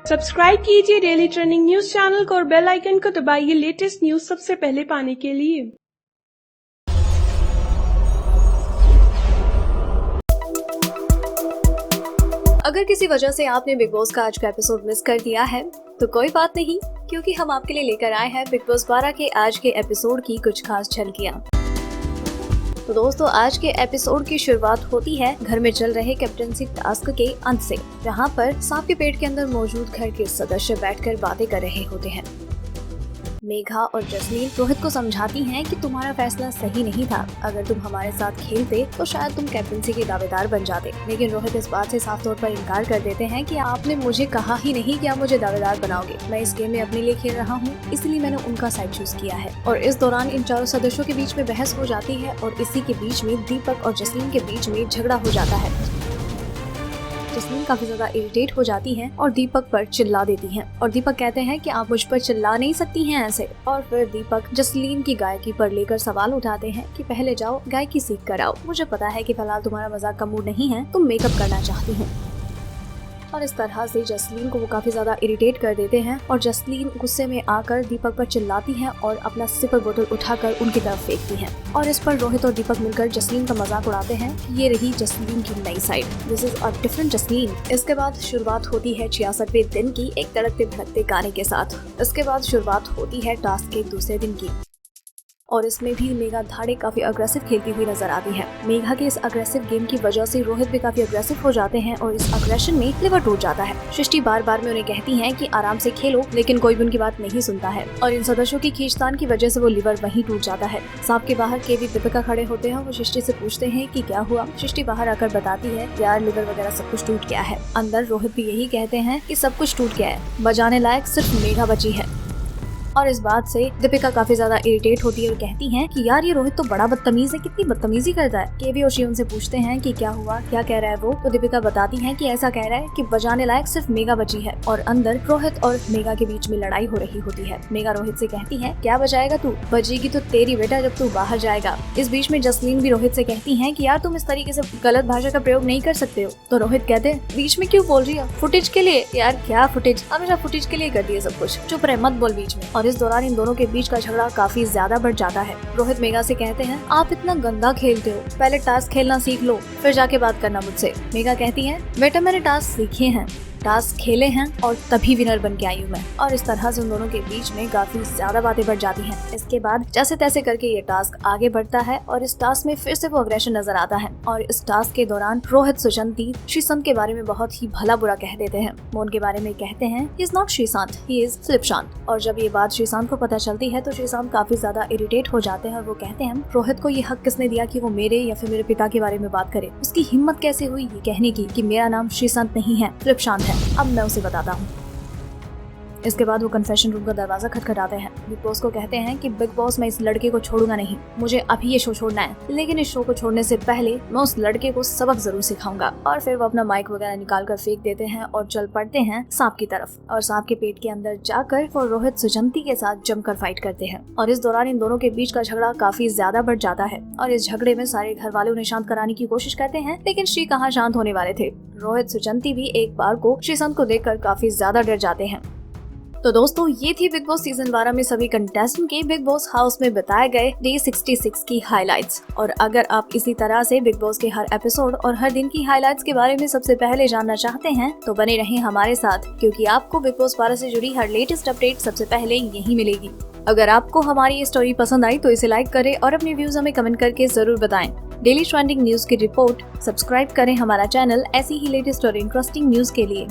Subscribe कीजिए daily trending news channel को और बेल आइकन को दबाइए लेटेस्ट न्यूज सबसे पहले पाने के लिए। अगर किसी वजह से आपने बिग बॉस का आज का एपिसोड मिस कर दिया है तो कोई बात नहीं, क्योंकि हम आपके लिए लेकर आए हैं बिग बॉस 12 के आज के एपिसोड की कुछ खास झलकियां। तो दोस्तों, आज के एपिसोड की शुरुआत होती है घर में चल रहे कैप्टनसी टास्क के अंत से, जहां पर सांप के पेट के अंदर मौजूद घर के सदस्य बैठकर बातें कर रहे होते हैं। मेघा और जसलीन रोहित को समझाती हैं कि तुम्हारा फैसला सही नहीं था, अगर तुम हमारे साथ खेलते तो शायद तुम कैप्टनसी के दावेदार बन जाते। लेकिन रोहित इस बात से साफ तौर पर इनकार कर देते हैं कि आपने मुझे कहा ही नहीं कि आप मुझे दावेदार बनाओगे। मैं इस गेम में अपने लिए खेल रहा हूँ, इसलिए मैंने उनका साइड चूज किया है। और इस दौरान इन चारों सदस्यों के बीच में बहस हो जाती है और इसी के बीच में दीपक और जसलीन के बीच में झगड़ा हो जाता है। जसलीन काफी ज्यादा इरिटेट हो जाती हैं और दीपक पर चिल्ला देती हैं और दीपक कहते हैं कि आप मुझ पर चिल्ला नहीं सकती हैं ऐसे। और फिर दीपक जसलीन की गायकी पर लेकर सवाल उठाते हैं कि पहले जाओ गायकी सीख कर आओ। मुझे पता है कि फिलहाल तुम्हारा मजाक का मूड नहीं है, तुम मेकअप करना चाहती हो। और इस तरह से जसलीन को वो काफी ज्यादा इरिटेट कर देते हैं और जसलीन गुस्से में आकर दीपक पर चिल्लाती है और अपना सिपर बोतल उठाकर उनकी तरफ फेंकती है। और इस पर रोहित और दीपक मिलकर जसलीन का मजाक उड़ाते हैं कि ये रही जसलीन की नई side, this is a different Jasleen. इसके बाद शुरुआत होती है 66वें दिन की एक तड़कते भड़कते गाने के साथ। इसके बाद शुरुआत होती है टास्क के दूसरे दिन की और इसमें भी मेघा धाड़े काफी अग्रेसिव खेलती हुई नजर आती है। मेघा के इस अग्रेसिव गेम की वजह से रोहित भी काफी अग्रेसिव हो जाते हैं और इस अग्रेशन में लिवर टूट जाता है। सृष्टि बार बार में उन्हें कहती है कि आराम से खेलो, लेकिन कोई भी उनकी बात नहीं सुनता है और इन सदस्यों की खींचतान की वजह से वो लिवर वहीं टूट जाता है। सांप के बाहर केवी दीपिका खड़े होते हैं। वो सृष्टि से पूछते हैं कि क्या हुआ। सृष्टि बाहर आकर बताती है यार लिवर वगैरह सब कुछ टूट गया है। अंदर रोहित भी यही कहते हैं कि सब कुछ टूट गया है, बजाने लायक सिर्फ मेघा बची है। और इस बात से दीपिका काफी ज्यादा इरिटेट होती है और कहती हैं कि यार ये रोहित तो बड़ा बदतमीज है, कितनी बदतमीजी करता है। केवी और शिवम से पूछते हैं कि क्या हुआ, क्या कह रहा है वो। तो दीपिका बताती है कि ऐसा कह रहा है कि बजाने लायक सिर्फ मेघा बची है। और अंदर रोहित और मेघा के बीच में लड़ाई हो रही होती है। मेघा रोहित से कहती है क्या बजाएगा तू, बजेगी तो तेरी बेटा जब तू बाहर जाएगा। इस बीच में जसलीन भी रोहित से कहती है कि यार तुम इस तरीके से गलत भाषा का प्रयोग नहीं कर सकते हो। तो रोहित कहते हैं बीच में क्यों बोल रही है, फुटेज के लिए। यार क्या फुटेज, हमेशा फुटेज के लिए कर दिए सब कुछ, चुप रहे, मत बोल बीच में। और इस दौरान इन दोनों के बीच का झगड़ा काफी ज्यादा बढ़ जाता है। रोहित मेघा से कहते हैं आप इतना गंदा खेलते हो, पहले टास्क खेलना सीख लो, फिर जाके बात करना मुझसे। मेघा कहती है बेटा मैंने टास्क सीखे हैं, टास्क खेले हैं और तभी विनर बन के आई हूँ मैं। और इस तरह से उन दोनों के बीच में काफी ज्यादा बातें बढ़ जाती हैं। इसके बाद जैसे तैसे करके ये टास्क आगे बढ़ता है और इस टास्क में फिर से वो अग्रेशन नजर आता है। और इस टास्क के दौरान रोहित सुशांति श्रीशांत के बारे में बहुत ही भला बुरा कह देते हैं। वो उनके बारे में कहते हैं he is not Sreesanth, he is slip शांत। और जब ये बात श्रीशांत को पता चलती है तो श्रीशांत काफी ज्यादा इरिटेट हो जाते हैं और वो कहते हैं रोहित को ये हक किसने दिया कि वो मेरे या फिर मेरे पिता के बारे में बात करे, उसकी हिम्मत कैसे हुई ये कहने की कि मेरा नाम श्रीशांत नहीं है, स्लिप शांत है। अब मैं उसे बताता हूँ। इसके बाद वो कन्फेशन रूम का दरवाजा खटखटाते हैं। बिग बॉस को कहते हैं कि बिग बॉस मैं इस लड़के को छोड़ूंगा नहीं, मुझे अभी ये शो छोड़ना है, लेकिन इस शो को छोड़ने से पहले मैं उस लड़के को सबक जरूर सिखाऊंगा। और फिर वो अपना माइक वगैरह निकाल कर फेंक देते हैं और चल पड़ते हैं सांप की तरफ। और सांप के पेट के अंदर जाकर वो रोहित सुजंती के साथ जमकर फाइट करते हैं। और इस दौरान इन दोनों के बीच का झगड़ा काफी ज्यादा बढ़ जाता है और इस झगड़े में सारे घर वाले उन्हें शांत कराने की कोशिश करते हैं, लेकिन श्री कहाँ शांत होने वाले थे। रोहित सुजंती भी एक बार को श्रीशांत को देखकर काफी ज्यादा डर जाते हैं। तो दोस्तों, ये थी बिग बॉस सीजन 12 में सभी कंटेस्टेंट के बिग बॉस हाउस में बताए गए डे 66 की हाइलाइट्स। और अगर आप इसी तरह से बिग बॉस के हर एपिसोड और हर दिन की हाइलाइट्स के बारे में सबसे पहले जानना चाहते हैं तो बने रहें हमारे साथ, क्योंकि आपको बिग बॉस 12 से जुड़ी हर लेटेस्ट अपडेट सबसे पहले यहीं मिलेगी। अगर आपको हमारी ये स्टोरी पसंद आई तो इसे लाइक करें और अपने व्यूज हमें कमेंट करके जरूर बताएं। डेली ट्रेंडिंग न्यूज की रिपोर्ट सब्सक्राइब करें हमारा चैनल ऐसी ही लेटेस्ट और इंटरेस्टिंग न्यूज के लिए।